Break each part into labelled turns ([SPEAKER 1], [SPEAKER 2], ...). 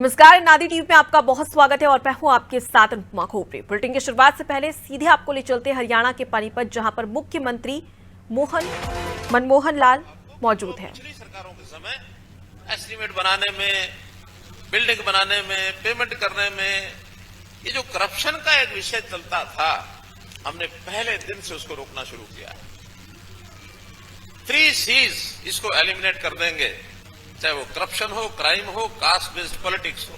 [SPEAKER 1] नमस्कार, नादी टीवी में आपका बहुत स्वागत है और मैं हूं आपके साथ अनुपमा खोपरे। बुलेटिन की शुरुआत से पहले सीधे आपको ले चलते हरियाणा के पानीपत, जहां पर मुख्यमंत्री मनमोहन लाल मौजूद हैं।
[SPEAKER 2] पिछली सरकारों के समय एस्टीमेट बनाने में, बिल्डिंग बनाने में, पेमेंट करने में ये जो करप्शन का एक विषय चलता था, हमने पहले दिन से उसको रोकना शुरू किया। 3 C's इसको एलिमिनेट कर देंगे, चाहे वो करप्शन हो, क्राइम हो, कास्ट बेस्ड पॉलिटिक्स हो।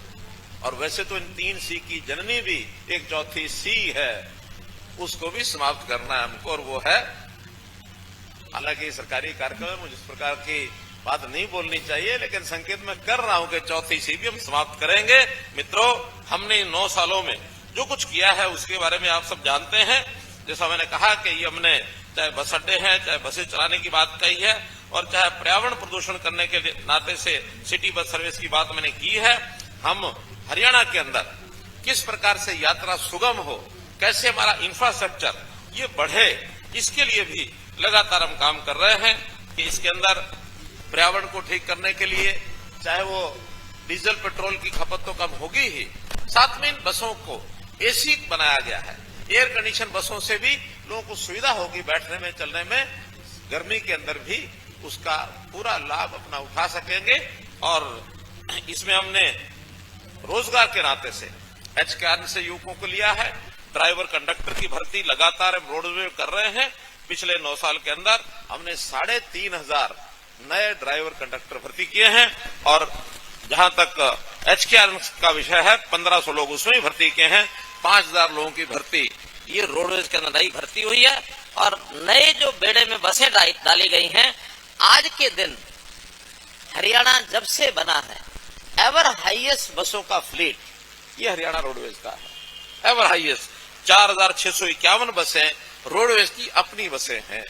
[SPEAKER 2] और वैसे तो इन 3 C की जननी भी एक चौथी C है, उसको भी समाप्त करना है हमको, और वो है, हालांकि सरकारी कार्यक्रम में मुझे इस प्रकार की बात नहीं बोलनी चाहिए, लेकिन संकेत मैं कर रहा हूं कि चौथी C भी हम समाप्त करेंगे। मित्रों, हमने इन 9 सालों में जो कुछ किया है उसके बारे में आप सब जानते हैं। जैसा मैंने कहा कि ये हमने चाहे बस अड्डे हैं, चाहे बसें चलाने की बात कही है, और चाहे पर्यावरण प्रदूषण करने के नाते से सिटी बस सर्विस की बात मैंने की है। हम हरियाणा के अंदर किस प्रकार से यात्रा सुगम हो, कैसे हमारा इंफ्रास्ट्रक्चर ये बढ़े, इसके लिए भी लगातार हम काम कर रहे हैं कि इसके अंदर पर्यावरण को ठीक करने के लिए चाहे वो डीजल पेट्रोल की खपत तो कम होगी ही, साथ में इन बसों को एसी बनाया गया है। एयर कंडीशन बसों से भी लोगों को सुविधा होगी बैठने में, चलने में, गर्मी के अंदर भी उसका पूरा लाभ अपना उठा सकेंगे। और इसमें हमने रोजगार के नाते से HKR से युवकों को लिया है। ड्राइवर कंडक्टर की भर्ती लगातार हम रोडवे कर रहे हैं। पिछले 9 साल के अंदर हमने 3,500 नए ड्राइवर कंडक्टर भर्ती किए हैं, और जहां तक HKR का विषय है 1500 लोग उसमें ही भर्ती किए हैं। 5,000 लोगों की भर्ती
[SPEAKER 3] ये रोडवेज के अंदर नई भर्ती हुई है, और नए जो बेड़े में बसें डाली गई हैं। आज के दिन हरियाणा जब से बना है, एवर हाईएस्ट बसों का फ्लीट
[SPEAKER 2] ये हरियाणा रोडवेज का है। एवर हाईएस्ट 4,651 बसें रोडवेज की अपनी बसें हैं।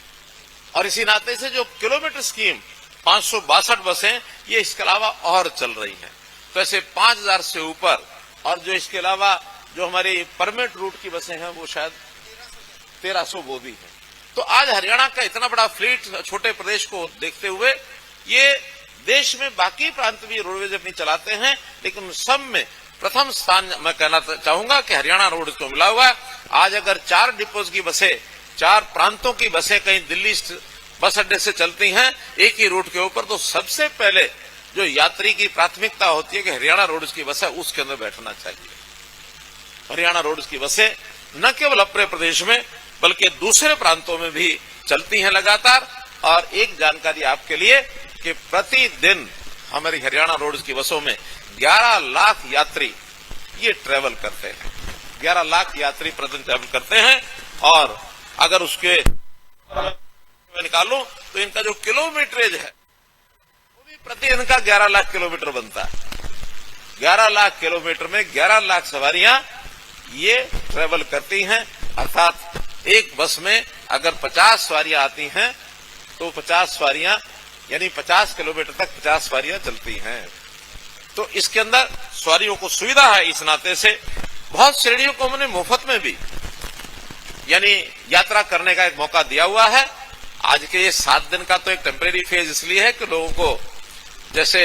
[SPEAKER 2] और इसी नाते से जो किलोमीटर स्कीम 562 बसें ये इसके अलावा और चल रही हैं। तो ऐसे 5,000 से ऊपर, और जो इसके अलावा जो हमारी परमिट रूट की बसें हैं वो शायद 1,300 वो भी है। तो आज हरियाणा का इतना बड़ा फ्लीट छोटे प्रदेश को देखते हुए, ये देश में बाकी प्रांत भी रोडवेज अपनी चलाते हैं, लेकिन सब में प्रथम स्थान मैं कहना चाहूंगा कि हरियाणा रोडवेज को मिला हुआ है। आज अगर 4 डिपोज की बसें, 4 प्रांतों की बसें कहीं दिल्ली बस अड्डे से चलती हैं एक ही रूट के ऊपर, तो सबसे पहले जो यात्री की प्राथमिकता होती है कि हरियाणा रोडवेज की बस है, उसके अंदर बैठना चाहिए। हरियाणा रोडवेज की बसें न केवल अपने प्रदेश में बल्कि दूसरे प्रांतों में भी चलती हैं लगातार। और एक जानकारी आपके लिए कि प्रतिदिन हमारी हरियाणा रोडवेज की बसों में 11 लाख यात्री ये ट्रेवल करते हैं। 11 लाख यात्री प्रतिदिन ट्रेवल करते हैं, और अगर उसके निकालूं तो इनका जो किलोमीटरेज है वो भी प्रतिदिन का 11 लाख किलोमीटर बनता है। 11 लाख किलोमीटर में 11 लाख सवारियां ये ट्रेवल करती हैं। अर्थात एक बस में अगर 50 सवारियां आती हैं तो 50 सवारियां यानी 50 किलोमीटर तक 50 सवारियां चलती हैं। तो इसके अंदर सवारियों को सुविधा है। इस नाते से बहुत श्रेणियों को हमने मुफ्त में भी यानी यात्रा करने का एक मौका दिया हुआ है। आज के ये 7 दिन का तो एक टेम्परेरी फेज इसलिए है कि लोगों को, जैसे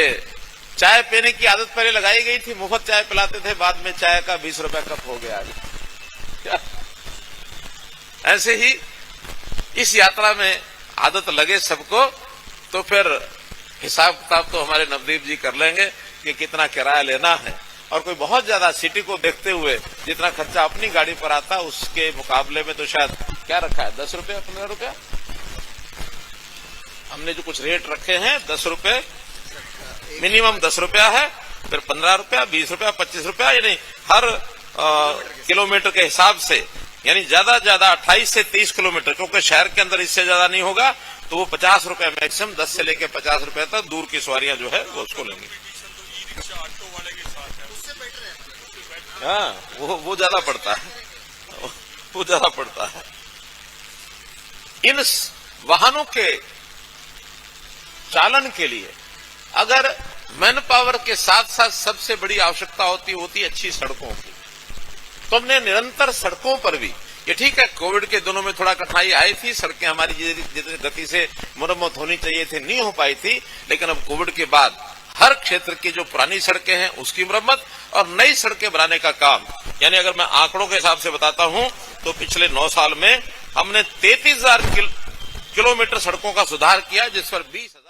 [SPEAKER 2] चाय पीने की आदत पहले लगाई गई थी, मुफ्त चाय पिलाते थे, बाद में चाय का 20 रुपए कप हो गया। ऐसे ही इस यात्रा में आदत लगे सबको, तो फिर हिसाब किताब तो हमारे नवदीप जी कर लेंगे कि कितना किराया लेना है। और कोई बहुत ज्यादा सिटी को देखते हुए जितना खर्चा अपनी गाड़ी पर आता है उसके मुकाबले में तो शायद क्या रखा है, 10 रुपया 15 रुपया हमने जो कुछ रेट रखे हैं, 10 रुपए मिनिमम 10 रुपया है, फिर 15 रुपया, 20 रुपया, 25 रुपया, यानी हर किलोमीटर के हिसाब से, यानी ज्यादा 28 से 30 किलोमीटर, क्योंकि शहर के अंदर इससे ज्यादा नहीं होगा तो वो 50 रुपया मैक्सिमम, 10 से लेकर 50 रुपया तक दूर की सवारियां जो है वो उसको लेंगे। हाँ, वो ज्यादा पड़ता है, वो ज्यादा पड़ता है। इन वाहनों के चालन के लिए अगर मैन पावर के साथ साथ सबसे बड़ी आवश्यकता होती है अच्छी सड़कों की। तो हमने निरंतर सड़कों पर भी, ये ठीक है कोविड के दिनों में थोड़ा कठिनाई आई थी, सड़कें हमारी जितनी गति से मरम्मत होनी चाहिए थी नहीं हो पाई थी, लेकिन अब कोविड के बाद हर क्षेत्र की जो पुरानी सड़कें हैं उसकी मरम्मत और नई सड़कें बनाने का काम। यानी अगर मैं आंकड़ों के हिसाब से बताता हूं तो पिछले 9 साल में हमने 33,000 किलोमीटर सड़कों का सुधार किया, जिस पर 20,000